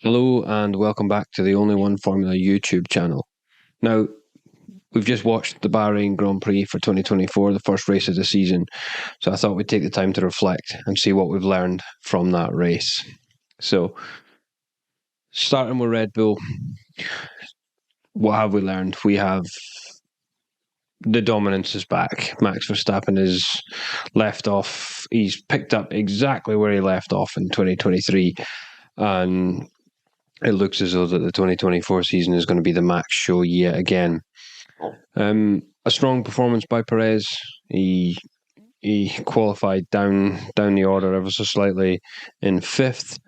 Hello and welcome back to the Only One Formula YouTube channel. Now, we've just watched the Bahrain Grand Prix for 2024, the first race of the season, so I thought we'd take the time to reflect and see what we've learned from that race. So, starting with Red Bull, what have we learned? We have the dominance is back. Max Verstappen is left off. He's picked up exactly where he left off in 2023, and it looks as though that the 2024 season is going to be the Max show yet again. A strong performance by Perez. He qualified down the order ever so slightly in fifth,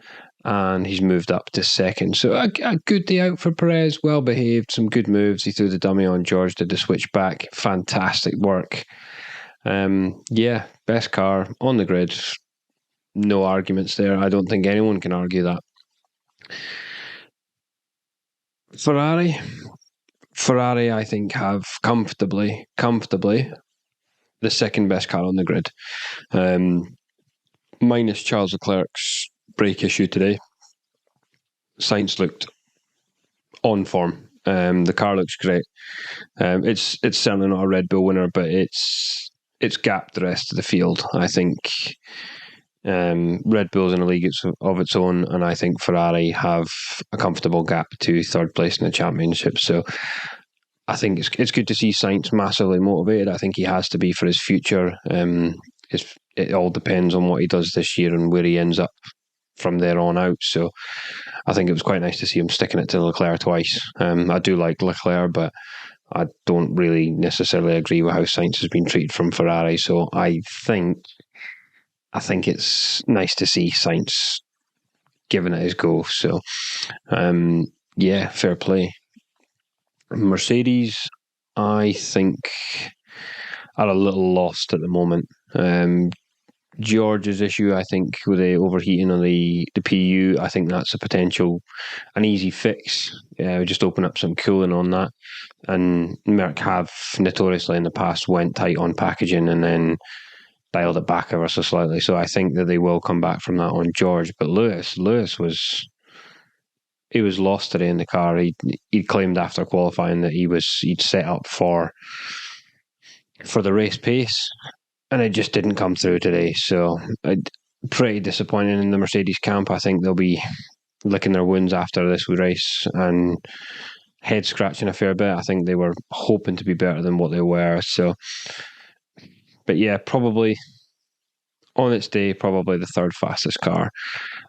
and he's moved up to second. So a good day out for Perez. Well behaved, some good moves. He threw the dummy on George, did the switch back. Fantastic work. Best car on the grid. No arguments there. I don't think anyone can argue that. Ferrari, I think, have comfortably the second best car on the grid. Minus Charles Leclerc's brake issue today. Sainz looked on form. The car looks great. It's certainly not a Red Bull winner, but it's gapped the rest of the field. I think Red Bull's in a league of its own, and I think Ferrari have a comfortable gap to third place in the championship. So I think it's good to see Sainz massively motivated. I think he has to be for his future. It all depends on what he does this year and where he ends up from there on out. So I think it was quite nice to see him sticking it to Leclerc twice. I do like Leclerc, but I don't really necessarily agree with how Sainz has been treated from Ferrari. So I think it's nice to see Sainz giving it his go. So, fair play. Mercedes, I think, are a little lost at the moment. George's issue, I think, with the overheating on the PU, I think that's an easy fix. Just open up some cooling on that. And Merck have notoriously in the past went tight on packaging and then dialed it back ever so slightly. So I think that they will come back from that on George. But Lewis was lost today in the car. He claimed after qualifying that he'd set up for the race pace, and it just didn't come through today. So pretty disappointing in the Mercedes camp. I think they'll be licking their wounds after this race and head scratching a fair bit. I think they were hoping to be better than what they were. So. But yeah, probably on its day, probably the third fastest car.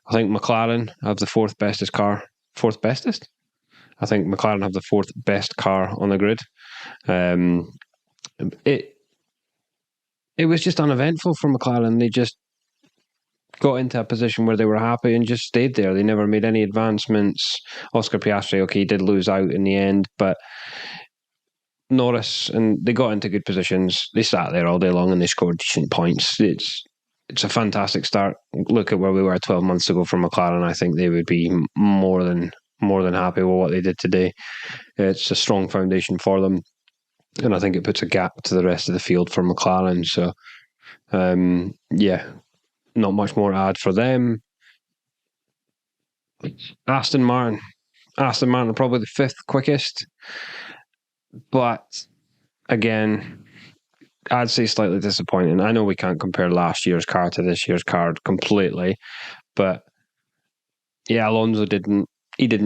I think McLaren have the fourth bestest car. Fourth bestest? I think McLaren have the fourth best car on the grid. It was just uneventful for McLaren. They just got into a position where they were happy and just stayed there. They never made any advancements. Oscar Piastri, he did lose out in the end, but Norris, and they got into good positions. They sat there all day long and they scored decent points. It's a fantastic start. Look at where we were 12 months ago for McLaren. I think they would be more than happy with what they did today. It's a strong foundation for them, and I think it puts a gap to the rest of the field for McLaren. So, not much more to add for them. Aston Martin are probably the fifth quickest. But again, I'd say slightly disappointing. I know we can't compare last year's car to this year's car completely, but yeah, Alonso didn't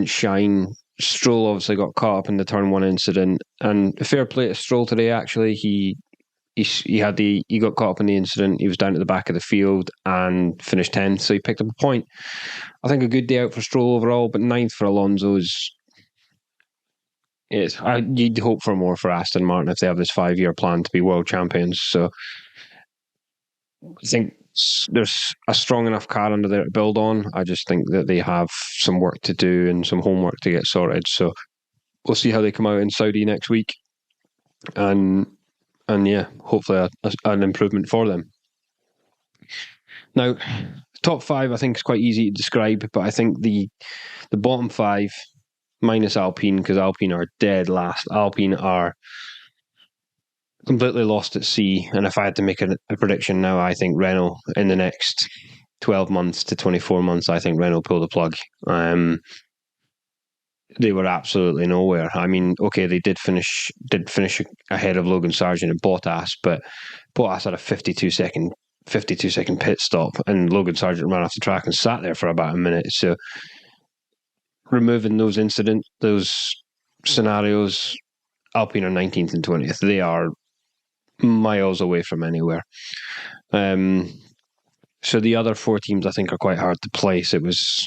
shine. Stroll obviously got caught up in the turn one incident, and fair play to Stroll today. Actually, he got caught up in the incident. He was down at the back of the field and finished 10th, so he picked up a point. I think a good day out for Stroll overall, but 9th for Alonso is. You'd hope for more for Aston Martin if they have this 5-year plan to be world champions. So I think there's a strong enough car under there to build on. I just think that they have some work to do and some homework to get sorted. So we'll see how they come out in Saudi next week. And hopefully an improvement for them. Now, top 5 I think is quite easy to describe, but I think the bottom 5... minus Alpine, because Alpine are dead last. Alpine are completely lost at sea. And if I had to make a prediction now, I think Renault in the next 12 months to 24 months, I think Renault pull the plug. they were absolutely nowhere. I mean, okay, they did finish ahead of Logan Sargent and Bottas, but Bottas had a 52 second pit stop, and Logan Sargent ran off the track and sat there for about a minute. So removing those scenarios, Alpine are 19th and 20th. They are miles away from anywhere. So the other four teams, I think, are quite hard to place. It was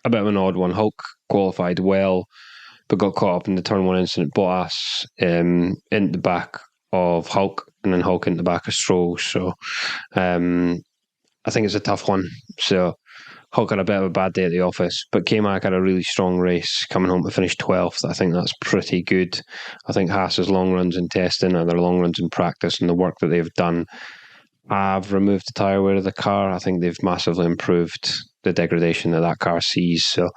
a bit of an odd one. Hulk qualified well, but got caught up in the turn one incident. Bottas in the back of Hulk, and then Hulk in the back of Stroll. So I think it's a tough one. So Hulk had a bit of a bad day at the office, but K-Mag had a really strong race, coming home to finish 12th. I think that's pretty good. I think Haas's long runs in testing and their long runs in practice and the work that they've done have removed the tyre wear of the car. I think they've massively improved the degradation that car sees. So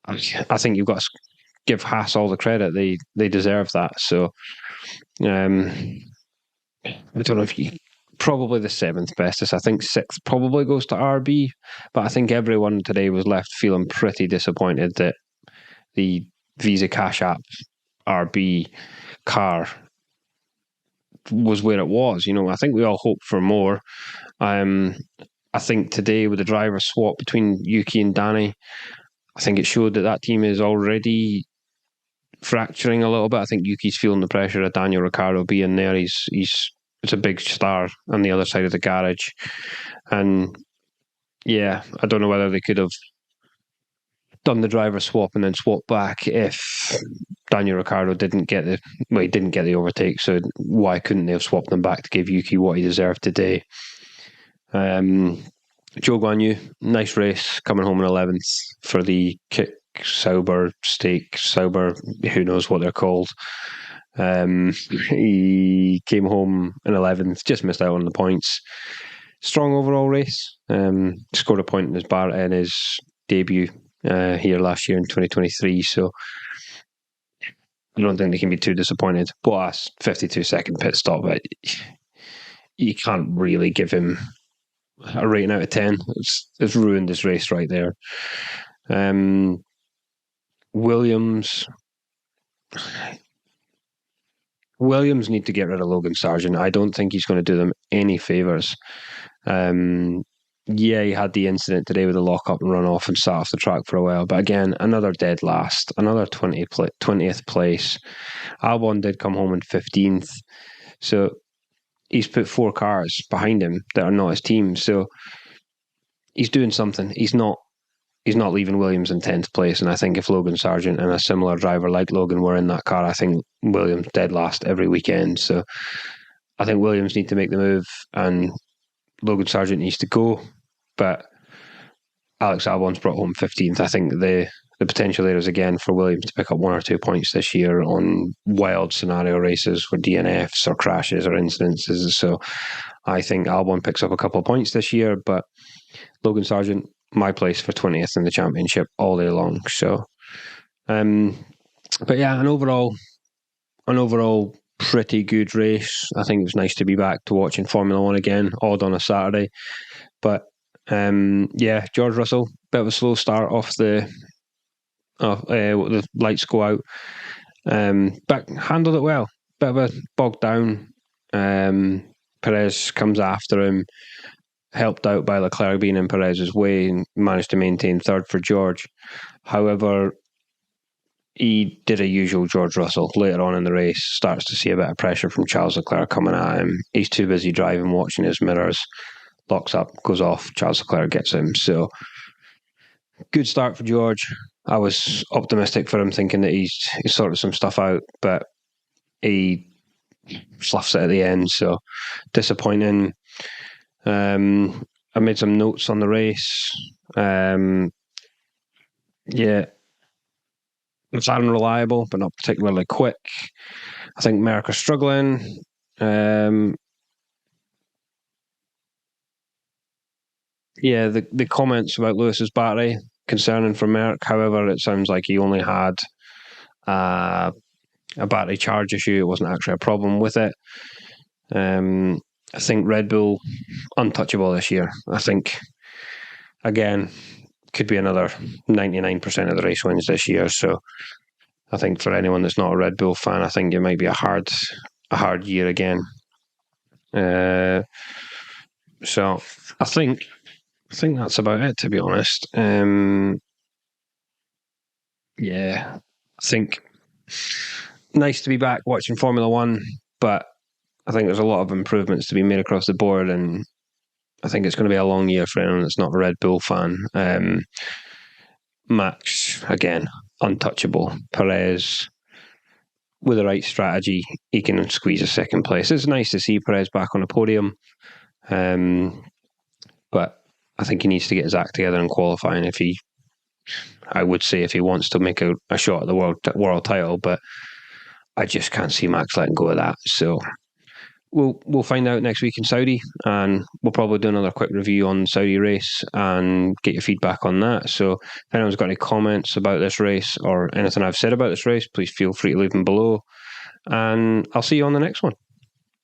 I think you've got to give Haas all the credit. They deserve that. So I don't know if you... Probably the seventh bestest. I think sixth probably goes to RB, but I think everyone today was left feeling pretty disappointed that the Visa Cash App RB car was where it was. I think we all hoped for more. I think today with the driver swap between Yuki and Danny, I think it showed that team is already fracturing a little bit. I think Yuki's feeling the pressure of Daniel Ricciardo being there. It's a big star on the other side of the garage. And yeah, I don't know whether they could have done the driver swap and then swapped back if Daniel Ricciardo didn't get the overtake. So why couldn't they have swapped them back to give Yuki what he deserved today? Zhou Guanyu, nice race, coming home in 11th for the Kick Sauber, who knows what they're called. He came home in 11th, just missed out on the points. Strong overall race. Scored a point in his debut here last year in 2023. So I don't think they can be too disappointed. Bottas, 52-second pit stop, but you can't really give him a rating out of 10. It's ruined his race right there. Williams need to get rid of Logan Sargent. I don't think he's going to do them any favours. He had the incident today with the lock-up and run off and sat off the track for a while. But again, another dead last, another 20th place. Albon did come home in 15th. So he's put 4 cars behind him that are not his team. So he's doing something. He's not leaving Williams in 10th place. And I think if Logan Sargent and a similar driver like Logan were in that car, I think Williams dead last every weekend. So I think Williams need to make the move and Logan Sargent needs to go. But Alex Albon's brought home 15th. I think the potential there is again for Williams to pick up 1 or 2 points this year on wild scenario races for DNFs or crashes or incidences. So I think Albon picks up a couple of points this year, but Logan Sargent, my place for 20th in the championship all day long. So, but yeah, an overall pretty good race. I think it was nice to be back to watching Formula One again, odd on a Saturday. But George Russell, bit of a slow start off the lights go out, but handled it well. Bit of a bogged down. Perez comes after him, helped out by Leclerc being in Perez's way, and managed to maintain third for George. However, he did a usual George Russell. Later on in the race, starts to see a bit of pressure from Charles Leclerc coming at him. He's too busy driving, watching his mirrors. Locks up, goes off. Charles Leclerc gets him. So, good start for George. I was optimistic for him, thinking that he's sorted some stuff out, but he fluffs it at the end. So, disappointing. I made some notes on the race. It's unreliable, but not particularly quick. I think Merck are struggling. The comments about Lewis's battery concerning for Merck. However, it sounds like he only had a battery charge issue. It wasn't actually a problem with it. I think Red Bull untouchable this year. I think again could be another 99% of the race wins this year. So I think for anyone that's not a Red Bull fan, I think it might be a hard year again. So I think that's about it, to be honest. Yeah, I think nice to be back watching Formula One, but I think there's a lot of improvements to be made across the board, and I think it's going to be a long year for anyone that's not a Red Bull fan. Max, again, untouchable. Perez, with the right strategy, he can squeeze a second place. It's nice to see Perez back on a podium, but I think he needs to get his act together in qualifying if he wants to make a shot at the world title, but I just can't see Max letting go of that. So we'll find out next week in Saudi, and we'll probably do another quick review on the Saudi race and get your feedback on that. So if anyone's got any comments about this race or anything I've said about this race, please feel free to leave them below, and I'll see you on the next one.